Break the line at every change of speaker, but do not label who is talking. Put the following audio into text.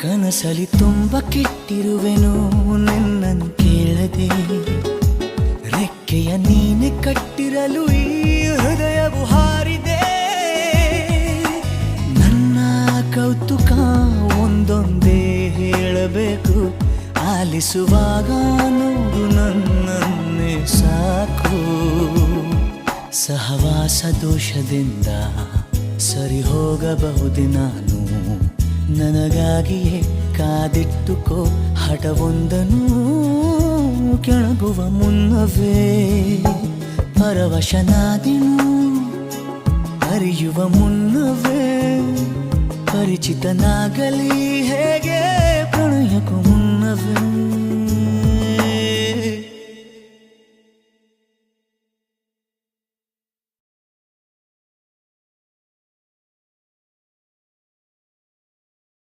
ಕನಸಲಿ ತುಂಬ ಕೆಟ್ಟಿರುವೆನು ನಿನ್ನನ್ನು ಕೇಳದೆ, ರೆಕ್ಕೆಯ ನೀನೆ ಕಟ್ಟಿರಲು ಈ ಹೃದಯವು ಹಾರಿದೆ. ನನ್ನ ಕೌತುಕ ಒಂದೊಂದೇ ಹೇಳಬೇಕು, ಆಲಿಸುವಾಗ ನೋಡು ನನ್ನನ್ನೇ ಸಾಕು. ಸಹವಾಸ ದೋಷದಿಂದ ಸರಿ ಹೋಗಬಹುದೇ ನಾನು, ನನಗಾಗಿಯೇ ಕಾದಿಟ್ಟುಕೋ ಹಠವೊಂದನು. ಕೆಳಗುವ ಮುನ್ನವೇ ಪರವಶನಾದೆನು, ಅರಿಯುವ ಮುನ್ನವೇ ಪರಿಚಿತನಾಗಲಿ ಹೇಗೆ ಪ್ರಣಯಕ್ಕೂ ಮುನ್ನವೇ.